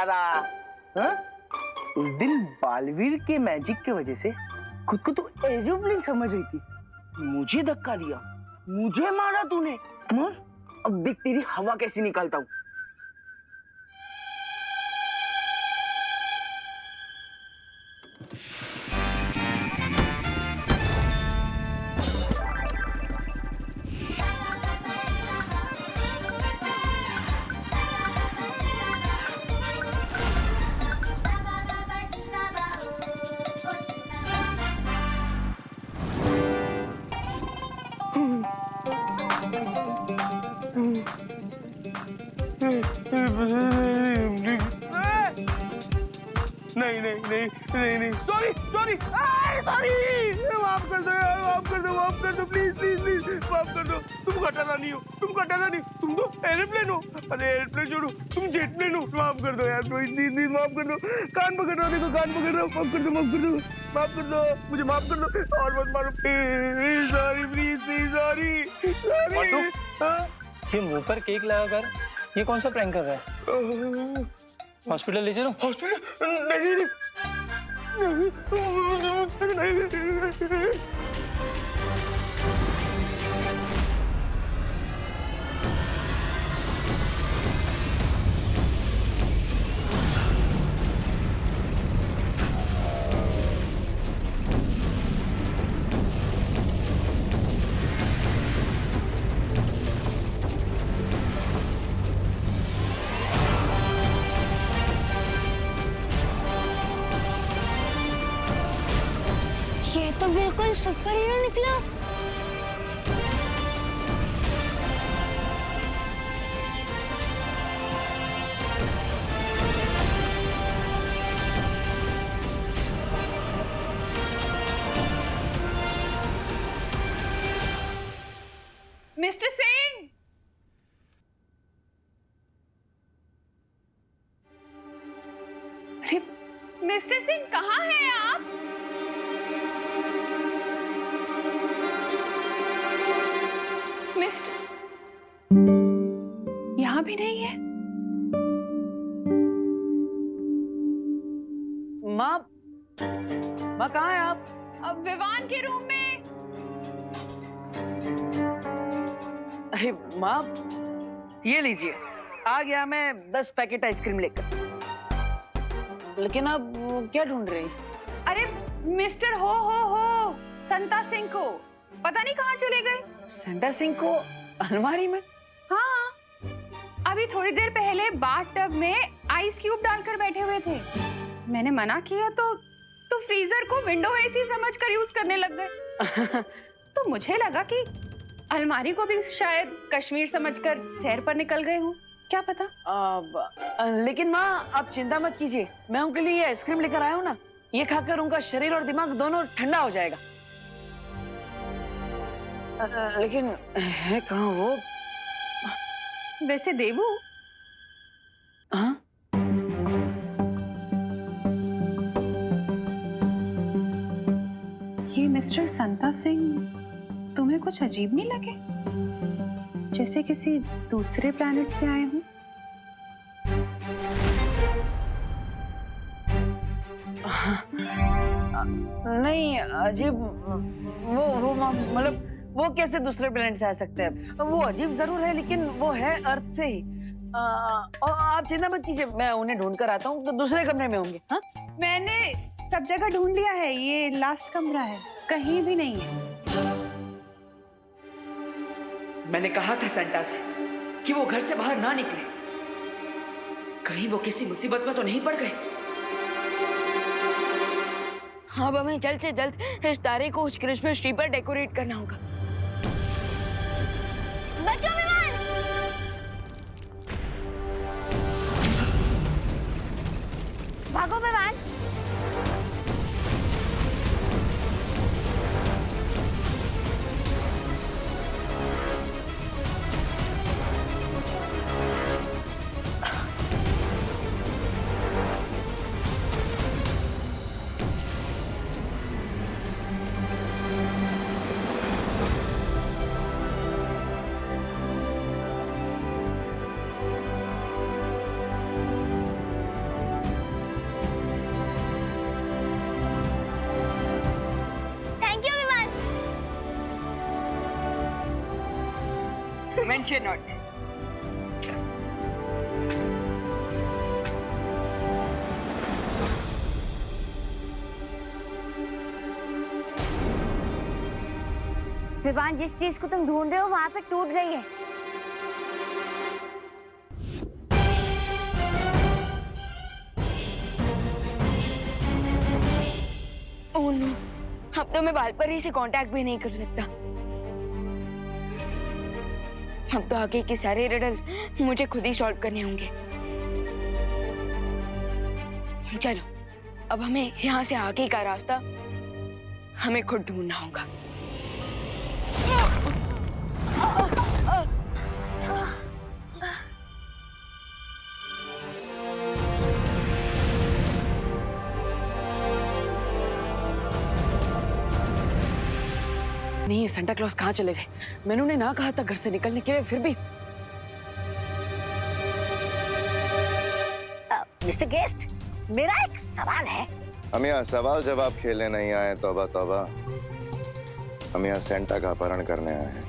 घटा रहा। हाँ? उस दिन बालवीर के मैजिक की वजह से खुद को तो एरोप्लेन समझ रही थी, मुझे धक्का दिया, मुझे मारा तूने। अब देख तेरी हवा कैसी निकालता हूँ। नहीं, सॉरी, माफ कर दो यार, माफ कर दो, प्लीज, माफ कर दो। तुम घटाना नहीं हो, तुम तो एरोप्लेन हो। अरे एरोप्लेन छोड़ो, तुम जेटप्लेन हो। माफ कर दो यार, प्लीज, माफ कर दो। कान पकड़ रहा हूँ, देखो कान पकड़ रहा हूँ। माफ कर दो, मुझे माफ कर दो और मत मारो प्लीज, सॉरी। ये मुंह पर केक लगाकर ये कौन सा प्रैंक कर रहा है? हॉस्पिटल ले चलो। हॉस्पिटल नहीं। ये तो बिल्कुल सुपर हीरो निकला। मिस्टर सिंह, अरे मिस्टर सिंह कहाँ हैं आप? मिस्टर यहाँ भी नहीं है। माँ कहाँ है आप? अब विवान के रूम में। अरे माँ, ये लीजिए, आ गया मैं 10 पैकेट आइसक्रीम लेकर। लेकिन आप क्या ढूंढ रही? अरे मिस्टर हो संता सिंह को पता नहीं कहाँ चले गए। सेंटा सिंह को अलमारी में? हाँ, अभी थोड़ी देर पहले बाथटब में आइस क्यूब डालकर बैठे हुए थे। मैंने मना किया तो फ्रीजर को विंडो एसी समझकर यूज करने लग गए। तो मुझे लगा कि अलमारी को भी शायद कश्मीर समझकर सैर पर निकल गए हूँ, क्या पता। लेकिन माँ आप चिंता मत कीजिए, मैं उनके लिए ये आइसक्रीम लेकर आया हूँ ना, ये खाकर उनका शरीर और दिमाग दोनों ठंडा हो जाएगा। लेकिन है कहाँ वो? वैसे देवू, हाँ? ये मिस्टर संता सिंह तुम्हें कुछ अजीब नहीं लगे? जैसे किसी दूसरे प्लेनेट से आए हूँ। नहीं अजीब, वो मतलब वो कैसे दूसरे प्लेनेट से आ सकते हैं? वो अजीब जरूर है, लेकिन वो है अर्थ से ही। और आप चिंता मत कीजिए, मैं उन्हें ढूंढ कर आता हूँ, तो दूसरे कमरे में होंगे। हाँ, मैंने सब जगह ढूंढ लिया है, ये लास्ट कमरा है, कहीं भी नहीं है। मैंने कहा था सेंटा से कि वो घर से बाहर ना निकले, कहीं वो किसी मुसीबत में तो नहीं पड़ गए। अब हमें जल्द से जल्द इस तारे को उस क्रिसमस ट्री पर डेकोरेट करना होगा। बचो विमान! भागो विमान! Mention not. विवान, जिस चीज को तुम ढूंढ रहे हो वहां पे टूट गई है। ओह नो, अब तो मैं वालपरी से कांटेक्ट भी नहीं कर सकता। अब तो आगे के सारे रिडल मुझे खुद ही सॉल्व करने होंगे। चलो, अब हमें यहाँ से आगे का रास्ता हमें खुद ढूंढना होगा। नहीं, सेंटा क्लॉज कहाँ चले गए? मैंने उन्हें ना कहा था घर से निकलने के लिए, फिर भी। मिस्टर गेस्ट, मेरा एक सवाल है। हम यहाँ सवाल जवाब खेलने नहीं आए, तौबा तौबा। हम यहाँ सेंटा का अपहरण करने आए हैं,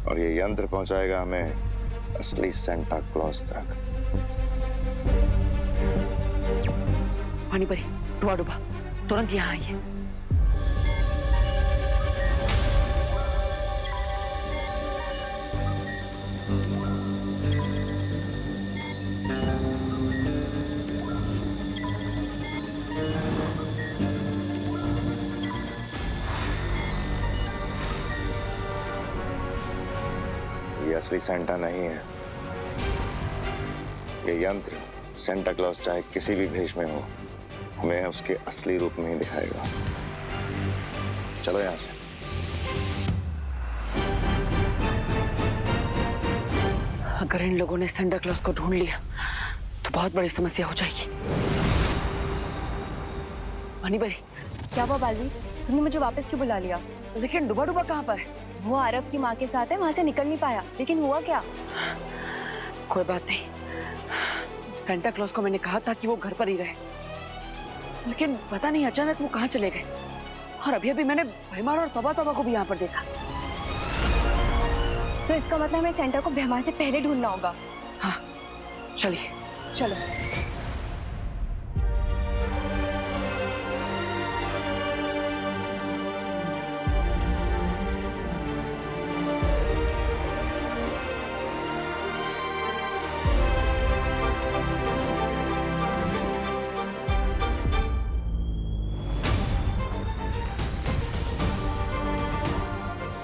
और ये यंत्र पहुंचाएगा हमें असली सेंटा क्लॉज तक। पानी परी, डुबा डुबा, तुरंत यहाँ आइए। ये असली सेंटा नहीं है। ये यंत्र सेंटा क्लॉज चाहे किसी भी भेष में हो, हमें उसके असली रूप में ही दिखाएगा। चलो यहां से। अगर इन लोगों ने सेंटा क्लॉज को ढूंढ लिया तो बहुत बड़ी समस्या हो जाएगी। पानी परी, क्या हुआ बालवी? तुमने मुझे वापस क्यों बुला लिया? लेकिन डुबा डुबा कहाँ पर है? वो आरव की माँ के साथ है, वहां से निकल नहीं पाया। लेकिन हुआ क्या? कोई बात नहीं, सेंटा क्लॉज को मैंने कहा था कि वो घर पर ही रहे, लेकिन पता नहीं अचानक वो कहाँ चले गए। और अभी अभी मैंने भैमार और तौबा तौबा को भी यहाँ पर देखा। तो इसका मतलब हमें सेंटा को भैमार से पहले ढूंढना होगा। हाँ, चलिए। चलो।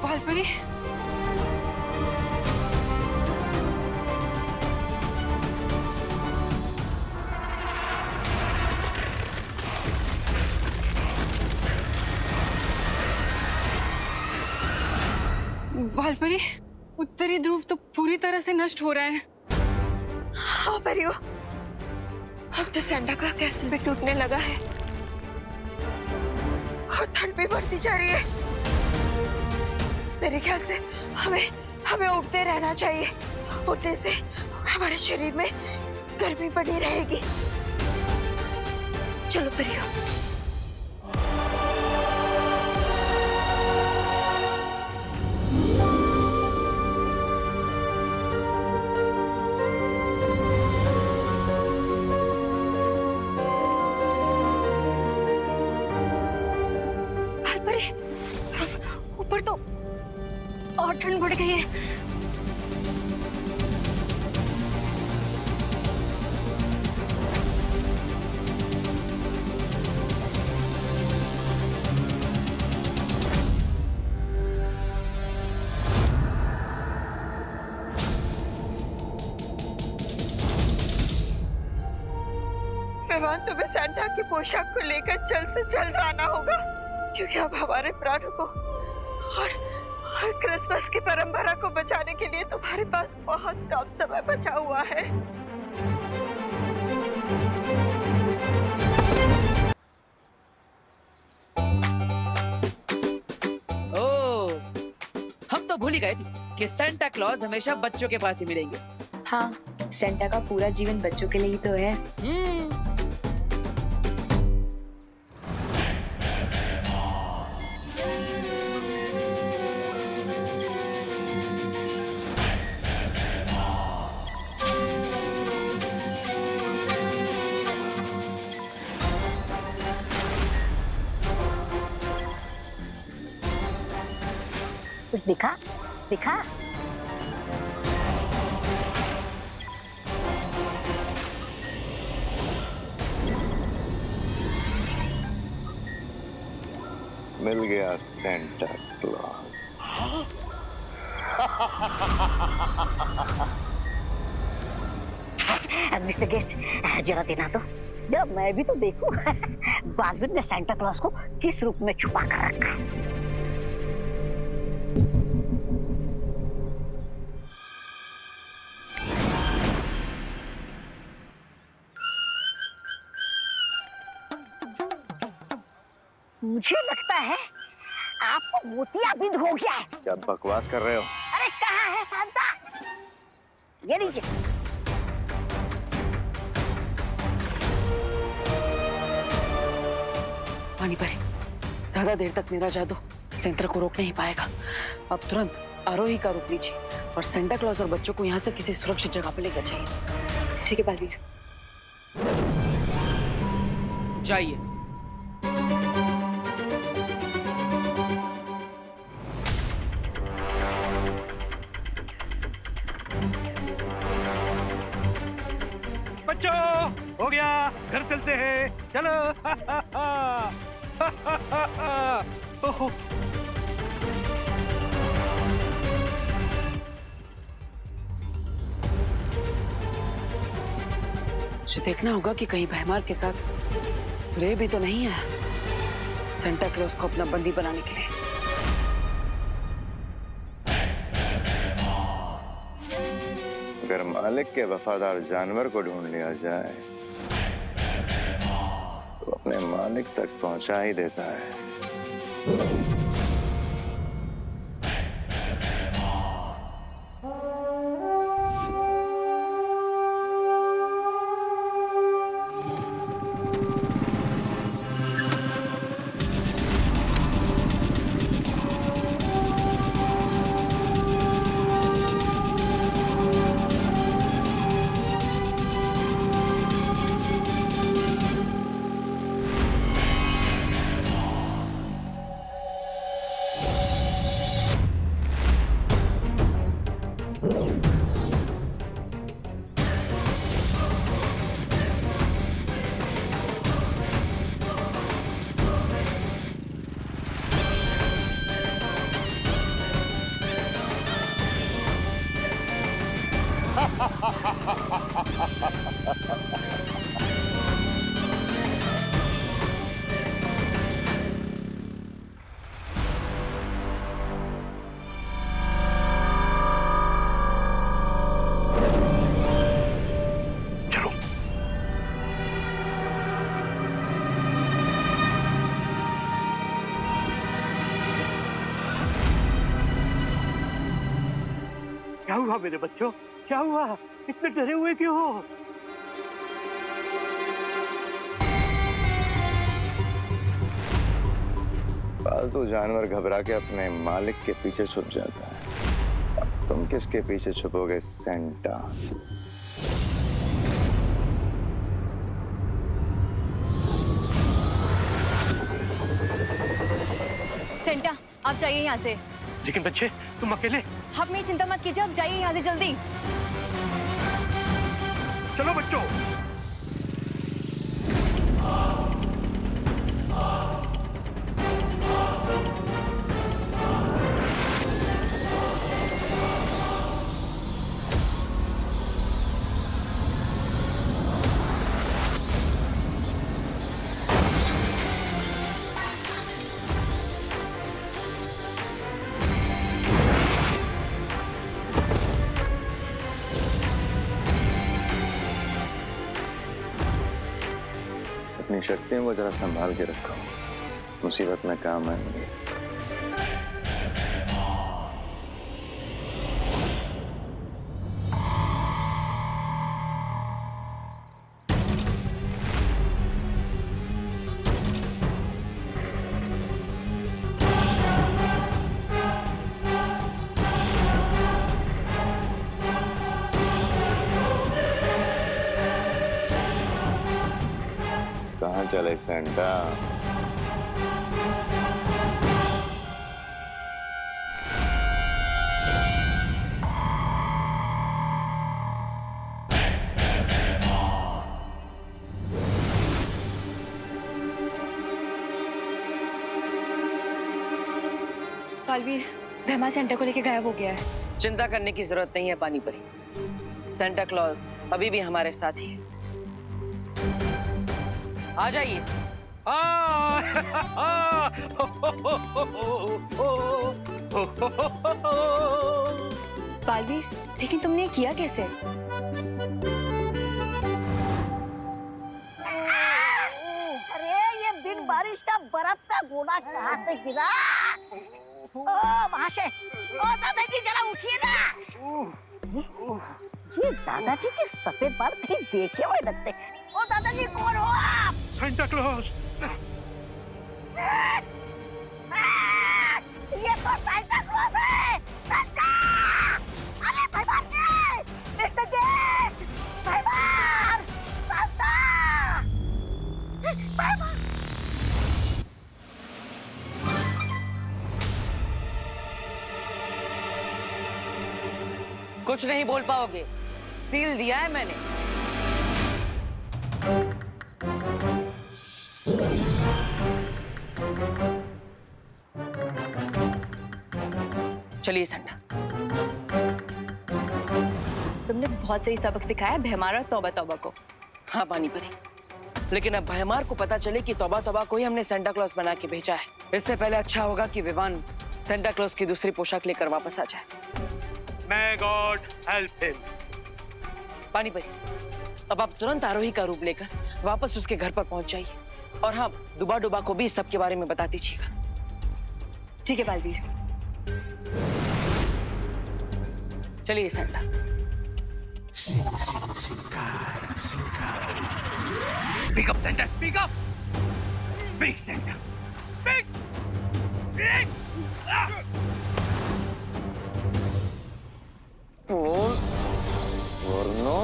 वालपरी, वालपरी, उत्तरी ध्रुव तो पूरी तरह से नष्ट हो रहा है। हाँ परियो, अब तो सेंटा का कैसल भी टूटने लगा है और ठंड भी बढ़ती जा रही है। मेरे ख्याल से हमें उठते रहना चाहिए। उठने से हमारे शरीर में गर्मी बनी रहेगी। चलो परियो। ऊपर तो और ठंड बढ़ गई है। मेहमान, तुम्हें सेंटा की पोशाक को लेकर जल्द से जल्द आना होगा, क्योंकि अब हमारे प्राणों को और क्रिसमस की परंपरा को बचाने के लिए तुम्हारे पास बहुत कम समय बचा हुआ है। ओह, हम तो भूल ही गए थे कि सेंटा क्लॉज हमेशा बच्चों के पास ही मिलेंगे। हाँ, सेंटा का पूरा जीवन बच्चों के लिए ही तो है। कुछ दिखा दिखा। मिल गया सेंटा क्लॉज। मिस्टर गेस्ट, जरा देना तो, जरा मैं भी तो देखूं। बालवीर ने सेंटा क्लॉज को किस रूप में छुपा कर रखा है। मुझे लगता है आपको मोतियाबिंद हो गया है। क्या बकवास कर रहे हो? अरे कहाँ है सांता? ये लीजिए। पानी परे, ज्यादा देर तक मेरा जादू सेंटर को रोक नहीं पाएगा। अब तुरंत आरोही का रूप लीजिए और सेंटा क्लॉज और बच्चों को यहाँ से किसी सुरक्षित जगह पे लेकर जाइए। ठीक है बालवीर। जाइए। बच्चों, हो गया, घर चलते हैं, चलो। ओहो, मुझे देखना होगा कि कहीं भैमार के साथ रे भी तो नहीं है सेंटा क्लॉज को अपना बंदी बनाने के लिए। अगर मालिक के वफादार जानवर को ढूंढ लिया जाए तो अपने मालिक तक पहुंचा ही देता है। क्या हुआ मेरे बच्चों? क्या हुआ? इतने डरे हुए क्यों हो? पालतू जानवर घबरा के अपने मालिक के पीछे छुप जाता है। अब तुम किसके पीछे छुपोगे सेंटा? सेंटा, आप जाइए यहाँ से। लेकिन बच्चे, तुम अकेले? आप मेरी चिंता मत कीजिए, आप जाइए यहाँ से जल्दी। चलो बच्चों। अपनी शक्तियों को जरा संभाल के रखो, मुसीबत में काम आएंगे। कहाँ चले सेंटा? बालवीर, वहमा सेंटा को लेके गायब हो गया है। चिंता करने की जरूरत नहीं है पानी परी। सेंटा क्लॉज अभी भी हमारे साथ ही है। आ जाइए। बालवीर, लेकिन तुमने ये किया कैसे? अरे ये बिन बारिश का बर्फ का गोला कहाँ से गिरा? ओ महाशय, ओ दादाजी जरा उठिए ना। ये दादाजी के सफेद बाल कहीं देखे हुए लगते। ओ दादाजी कौन हो आप? Santa Claus. ये तो सेंटा क्लॉज है। सेंटा! अरे भाईवान ने! Mister guest! भाईवान! सेंटा! भाईवान! कुछ नहीं बोल पाओगे, सील दिया है मैंने। चलिए सेंटा। तुमने बहुत सही सबक सिखाया है भैमार और तौबा तौबा को। हाँ पानी परी, लेकिन अब भैमार को पता चले कि तौबा तौबा को ही हमने सेंटा क्लॉज बना के भेजा है। इससे पहले अच्छा होगा कि विवान सेंटा क्लॉज की दूसरी पोशाक लेकर वापस आ जाए। May God help him. पानी परी, अब आप तुरंत आरोही का रूप लेकर वापस उसके घर पर पहुंच जाइए। और हाँ, डुबा डुबा को भी इस सब के बारे में बता दीजिएगा। ठीक है बालवीर। चलिए Santa. Speak up, Santa. Speak up. Speak, Santa. Speak. Speak. वरनो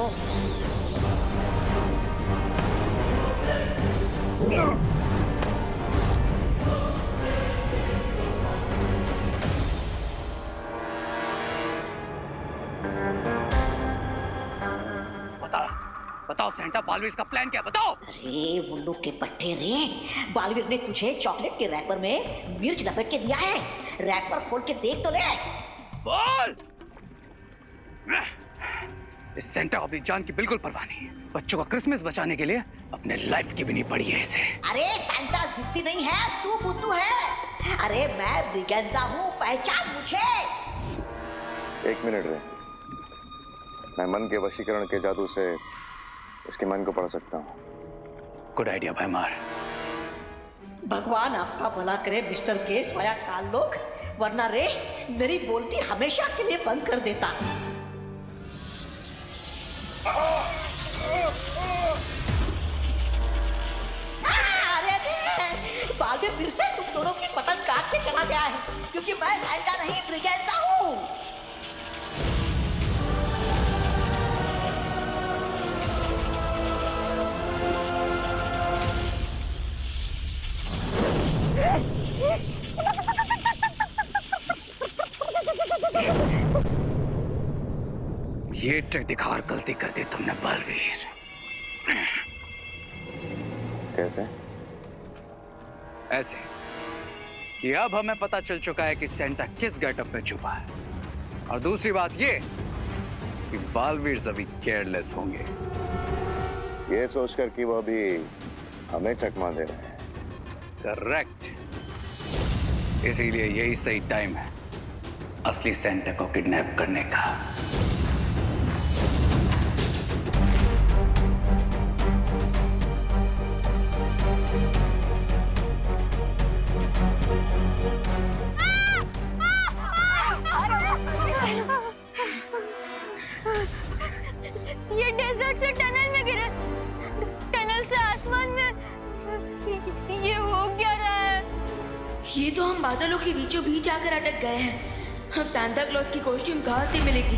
बताओ सेंटा, बालवीर का प्लान क्या है? बताओ। अरे मुन्नू के पट्टे रे, बालवीर ने तुझे चॉकलेट के रैपर में मिर्च लपेट के दिया है। रैपर खोल के देख तो ले। बोल। इस सेंटा को अपनी जान की बिल्कुल परवाह नहीं है। बच्चों का क्रिसमस बचाने के लिए अपने लाइफ की भी नहीं पड़ी है इसे। अरे सेंटा जिद्दी नहीं है, तू बुद्धू है। अरे मैं ब्रिगेंजा हूँ, पहचान मुझे। एक मिनट रे, मैं मन के वशीकरण के जादू से इसके मन को पढ़ सकता हूँ। गुड आइडिया भैमार। भगवान आपका भला करे मिस्टर गेस्ट वाया काल लोग, वरना रे मेरी बोलती हमेशा के लिए बंद कर देता। अरे बालवीर फिर से तुम दोनों की पतंग काट के चला गया है, क्योंकि मैं सेंटा नहीं ब्रिगेंजा हूँ। ये ट्रिक दिखाकर गलती कर दी तुमने बालवीर। कैसे? ऐसे कि अब हमें पता चल चुका है कि सेंटा किस गेटअप में छुपा है। और दूसरी बात ये कि बालवीर अभी केयरलेस होंगे। ये सोचकर कि वो अभी हमें चकमा दे रहे हैं। करेक्ट। इसीलिए यही सही टाइम है असली सेंटा को किडनैप करने का। ये डेजर्ट से टनल में गिरे, टनल से आसमान में। ये हो क्या रहा है? ये तो हम बादलों के बीचों बीच आकर अटक गए हैं। अब सांता क्लॉज की कॉस्ट्यूम कहाँ से मिलेगी?